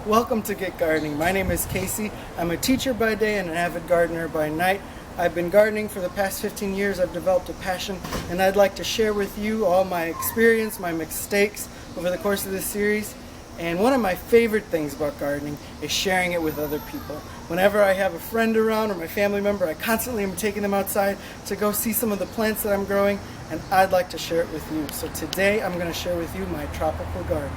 Welcome to Get Gardening. My name is Casey. I'm a teacher by day and an avid gardener by night. I've been gardening for the past 15 years. I've developed a passion, and I'd like to share with you all my experience, my mistakes over the course of this series. And one of my favorite things about gardening is sharing it with other people. Whenever I have a friend around or my family member, I constantly am taking them outside to go see some of the plants that I'm growing, and I'd like to share it with you. So today I'm going to share with you my tropical garden.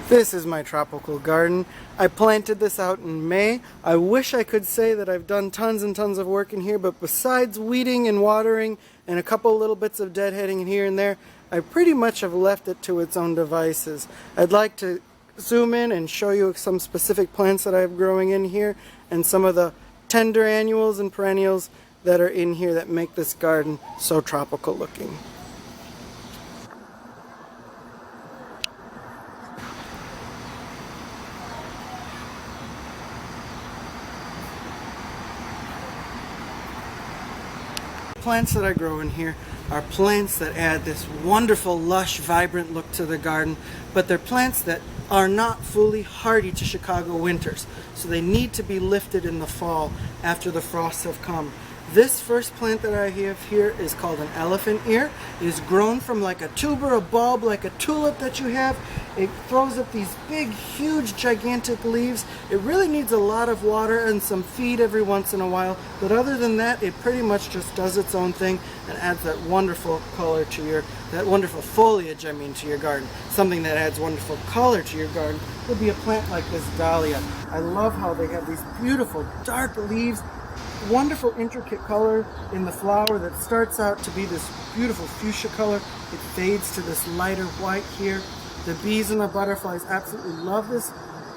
This is my tropical garden. I planted this out in May. I wish I could say that I've done tons and tons of work in here, but besides weeding and watering and a couple little bits of deadheading here and there, I pretty much have left it to its own devices. I'd like to zoom in and show you some specific plants that I have growing in here and some of the tender annuals and perennials that are in here that make this garden so tropical looking. Plants that I grow in here are plants that add this wonderful, lush, vibrant look to the garden, but they're plants that are not fully hardy to Chicago winters, so they need to be lifted in the fall after the frosts have come. This first plant that I have here is called an elephant ear. It is grown from like a tuber, a bulb, like a tulip that you have. It throws up these big, huge, gigantic leaves. It really needs a lot of water and some feed every once in a while, but other than that, it pretty much just does its own thing and adds that wonderful color to that wonderful foliage, to your garden. Something that adds wonderful color to your garden would be a plant like this dahlia. I love how they have these beautiful dark leaves, wonderful intricate color in the flower that starts out to be this beautiful fuchsia color. It fades to this lighter white here. The bees and the butterflies absolutely love this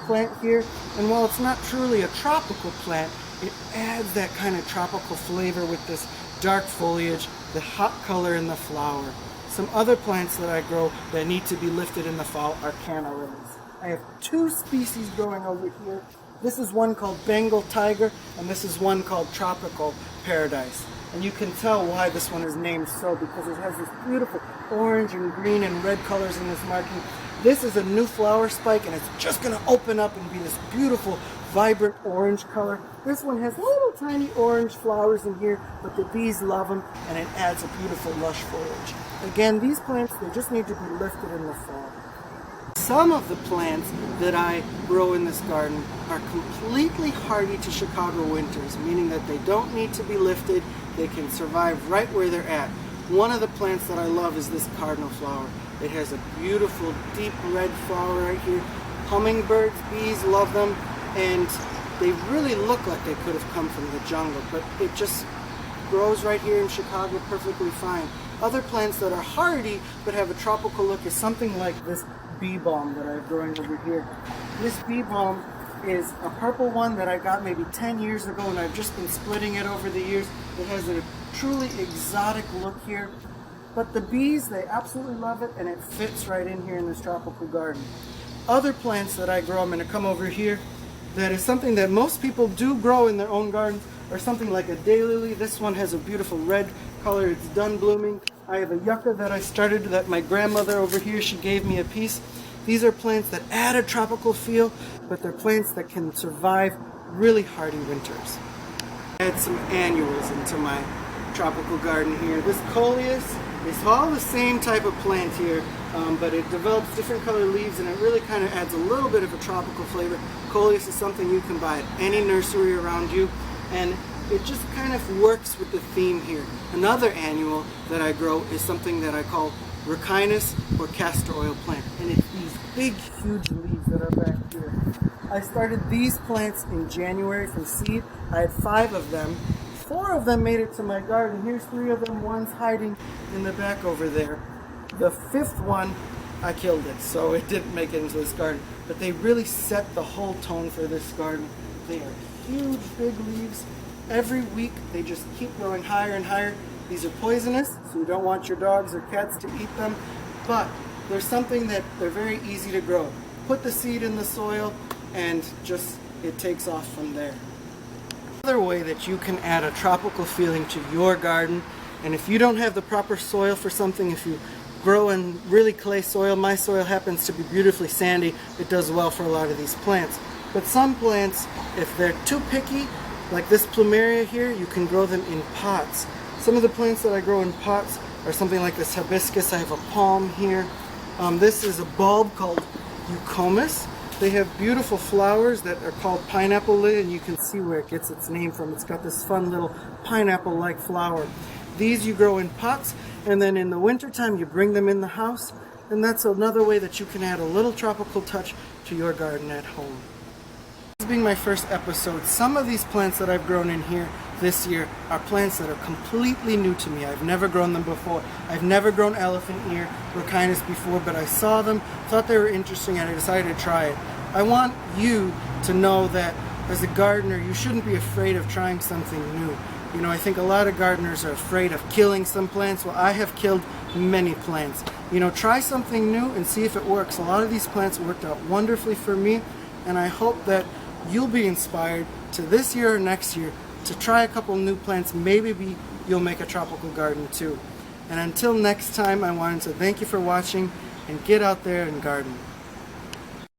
plant here, and while it's not truly a tropical plant, it adds that kind of tropical flavor with this dark foliage, the hot color in the flower. Some other plants that I grow that need to be lifted in the fall are canna lilies. I have two species growing over here. This is one called Bengal Tiger, and this is one called Tropical Paradise. And you can tell why this one is named so, because it has this beautiful orange and green and red colors in this marking. This is a new flower spike, and it's just going to open up and be this beautiful, vibrant orange color. This one has little tiny orange flowers in here, but the bees love them, and it adds a beautiful, lush foliage. Again, these plants, they just need to be lifted in the fall. Some of the plants that I grow in this garden are completely hardy to Chicago winters, meaning that they don't need to be lifted. They can survive right where they're at. One of the plants that I love is this cardinal flower. It has a beautiful deep red flower right here. Hummingbirds, bees love them, and they really look like they could have come from the jungle, but it just grows right here in Chicago perfectly fine. Other plants that are hardy but have a tropical look is something like this bee balm that I'm growing over here. This bee balm is a purple one that I got maybe 10 years ago, and I've just been splitting it over the years. It has a truly exotic look here, but the bees, they absolutely love it, and it fits right in here in this tropical garden. Other plants that I grow, I'm going to come over here, that is something that most people do grow in their own gardens, or something like a daylily. This one has a beautiful red color. It's done blooming. I have a yucca that I started that my grandmother over here, she gave me a piece. These are plants that add a tropical feel, but they're plants that can survive really hardy winters. Add some annuals into my tropical garden here. This coleus is all the same type of plant here, but it develops different color leaves, and it really kind of adds a little bit of a tropical flavor. Coleus is something you can buy at any nursery around you, and it just kind of works with the theme here. Another annual that I grow is something that I call ricinus or castor oil plant, and it's these big, huge leaves that are back here. I started these plants in January from seed. I had 5 of them. 4 of them made it to my garden. Here's 3 of them. One's hiding in the back over there. The 5th one, I killed it, so it didn't make it into this garden. But they really set the whole tone for this garden. They are huge, big leaves. Every week, they just keep growing higher and higher. These are poisonous, so you don't want your dogs or cats to eat them, but there's something that they're very easy to grow. Put the seed in the soil, and just it takes off from there. Another way that you can add a tropical feeling to your garden, and if you don't have the proper soil for something, if you grow in really clay soil. My soil happens to be beautifully sandy. It does well for a lot of these plants. But some plants, if they're too picky, like this plumeria here, you can grow them in pots. Some of the plants that I grow in pots are something like this hibiscus. I have a palm here. This is a bulb called eucomis. They have beautiful flowers that are called pineapple lily, and you can see where it gets its name from. It's got this fun little pineapple-like flower. These you grow in pots, and then in the wintertime you bring them in the house, and that's another way that you can add a little tropical touch to your garden at home. This being my first episode, some of these plants that I've grown in here this year are plants that are completely new to me. I've never grown them before. I've never grown elephant ear ricinus before, but I saw them, thought they were interesting, and I decided to try it. I want you to know that as a gardener, you shouldn't be afraid of trying something new. You know, I think a lot of gardeners are afraid of killing some plants. Well, I have killed many plants. You know, try something new and see if it works. A lot of these plants worked out wonderfully for me, and I hope that you'll be inspired to this year or next year to try a couple new plants. Maybe you'll make a tropical garden too. And until next time, I wanted to thank you for watching, and get out there and garden.